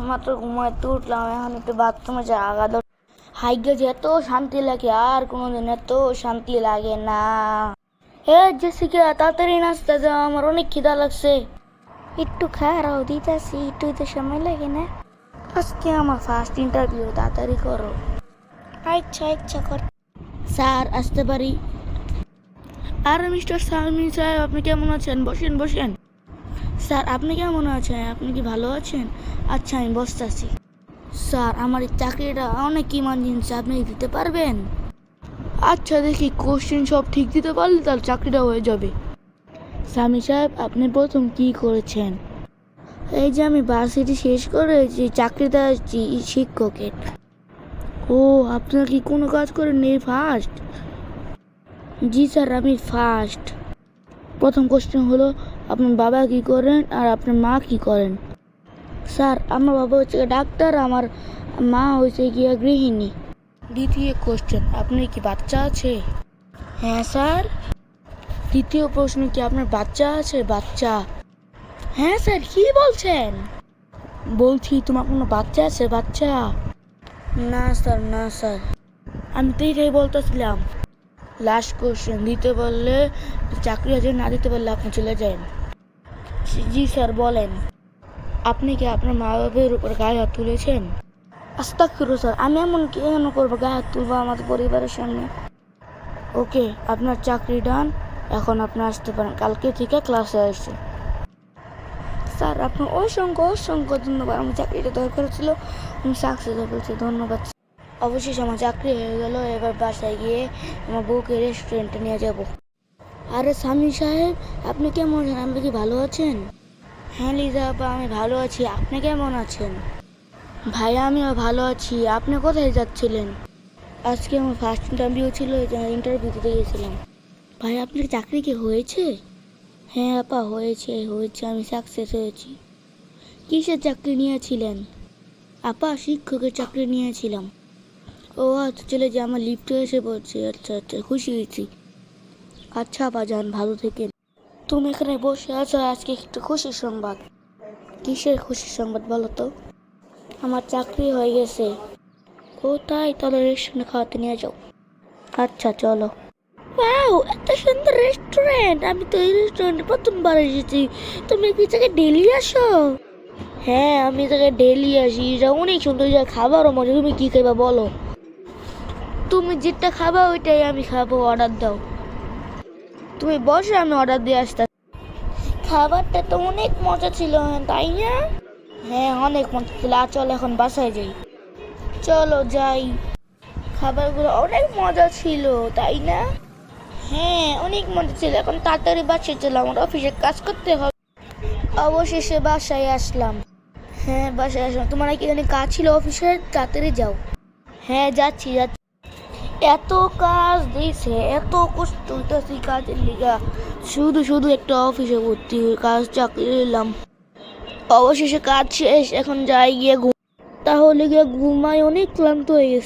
মাত্র ঘুমাইতে উঠলাম, এখন একটু বাথরুমে জায়গা দর হাইগে যে এত শান্তি লাগে আর কোনোদিন এত শান্তি লাগে না। হে জেসিকা, তাড়াতাড়ি নাস্তা দাও, আমার অনেক খিদা লাগছে। একটু খারাও দিতেছি, একটু তো সময় লাগে না। আজকে আমার ফার্স্ট ইন্টারভিউ, তাড়াতাড়ি করো। আচ্ছা আচ্ছা কর। স্যার আসতে পারি? আরে মিস্টার সালমিন সাহেব, আপনি কেমন আছেন? বসেন বসেন। স্যার আপনি কেমন আছেন? আপনি কি ভালো আছেন? আচ্ছা আমি বসতেছি। স্যার আমার এই চাকরিটা অনেক ইমার্জেন্সি, আপনি দিতে পারবেন? আচ্ছা দেখি, কোশ্চেন সব ঠিক দিতে পারলে তাহলে চাকরিটা হয়ে যাবে। স্বামী সাহেব, আপনি প্রথম কি করেছেন? এই যে আমি ভার্সিটি শেষ করেছি, চাকরিতে আসছি শিক্ষকের। ও, আপনার কি কোনো কাজ করেন এই ফার্স্ট? জি স্যার, আমি ফার্স্ট। প্রথম কোশ্চেন হলো, আপনার বাবা কি করেন আর আপনার মা কি করেন? স্যার আমার বাবা হচ্ছে ডাক্তার, আমার মা হচ্ছে গিয়া গৃহিণী। দ্বিতীয় কোশ্চেন, আপনার কি বাচ্চা আছে? হ্যাঁ স্যার। তৃতীয় প্রশ্ন, কি আপনার বাচ্চা আছে? বাচ্চা। হ্যাঁ স্যার, কি বলছেন? বলছি তোমার কোনো বাচ্চা আছে? বাচ্চা। না স্যার, না স্যার। আমি তো এটাই বলতেছিলাম। লাস্ট কোশ্চেন, দিতে বললে চাকরি আছে, না দিতে পারলে আপনি চলে যান। জি স্যার বলেন। আপনি কি আপনার মা বাবার উপর গায়ে হাত তুলেছেন? আস্তাগফিরুল্লাহ স্যার, আমি এমন কেন করবো গায়ে হাত তুলবো আমাদের পরিবারের সামনে? ওকে, আপনার চাকরি ডান, এখন আপনি আসতে পারেন, কালকে থেকে ক্লাসে আসছে। স্যার আপনার অসংখ্য অসংখ্য ধন্যবাদ, আমার চাকরিটা দরকার ছিল, আমি সাকসেস হয়েছি, ধন্যবাদ। অবশেষে আমার চাকরি হয়ে গেল, এবার বাসায় গিয়ে আমার বউকে রেস্টুরেন্টে নিয়ে যাব। আরে স্বামী সাহেব, আপনি কেমন আছেন? আপনি কি ভালো আছেন? হ্যাঁ লিজা আপা, আমি ভালো আছি, আপনি কেমন আছেন? ভাইয়া আমিও ভালো আছি। আপনি কোথায় যাচ্ছিলেন? আজকে আমার ফার্স্ট ইন্টারভিউ ছিল, ইন্টারভিউ দিতে গিয়েছিলাম। ভাই আপনার চাকরি কি হয়েছে? হ্যাঁ আপা, হয়েছে হয়েছে, আমি সাকসেস হয়েছি। কিসের চাকরি নিয়েছিলেন? আপা শিক্ষকের চাকরি নিয়েছিলাম। ও আচ্ছা, চলে যে আমার লিফটে এসে পড়ছে। আচ্ছা আচ্ছা, খুশি হয়েছি। আচ্ছা আপা যান, ভালো থেকেন। তুমি এখানে বসে আছো, আজকে একটু খুশির সংবাদ। কিসের খুশির সংবাদ বলো তো? আমার চাকরি হয়ে গেছে। ও তাই, তাহলে রেস্টুরেন্টে খাওয়াতে নিয়ে যাও। আচ্ছা চলো। ওয়াও, এত সুন্দর রেস্টুরেন্ট! আমি তো এই রেস্টুরেন্টে প্রথমবার এসেছি। তুমি কি জায়গায় ডেলি আসো? হ্যাঁ, আমি জায়গায় ডেলি আসি, এটা অনেক সুন্দর জায়গা, খাবারও মজা। তুমি কি খাইবা বলো? তুমি যেটা খাবা ওইটাই আমি খাবো, অর্ডার দাও। তুমি বসো, আমি অর্ডার দিয়ে আসতে। খাবারটা তো অনেক মজা ছিল, তাই না? হ্যাঁ অনেক মজা ছিল। আর চল এখন বাসায় যাই। চলো যাই। খাবারগুলো অনেক মজা ছিল, তাই না? হ্যাঁ অনেক মজা ছিল। এখন তাড়াতাড়ি বাসায় চলো, আমার অফিসে কাজ করতে হবে। অবশেষে বাসায় আসলাম। হ্যাঁ বাসায় আসলাম। তোমার কি জানি কাজ ছিল অফিসে, তাড়াতাড়ি যাও। হ্যাঁ যাচ্ছি যাচ্ছি। এত কাজ দিয়েছে, এত কষ্ট হইতেছে কাজের লিগা, শুধু শুধু একটা অফিসে ভর্তি হয়ে কাজ চাকরি নিলাম। অবশেষে কাজ শেষ, এখন যাই গিয়ে ঘুম। তাহলে গিয়ে ঘুমাই, অনেক ক্লান্ত হয়ে গেছে।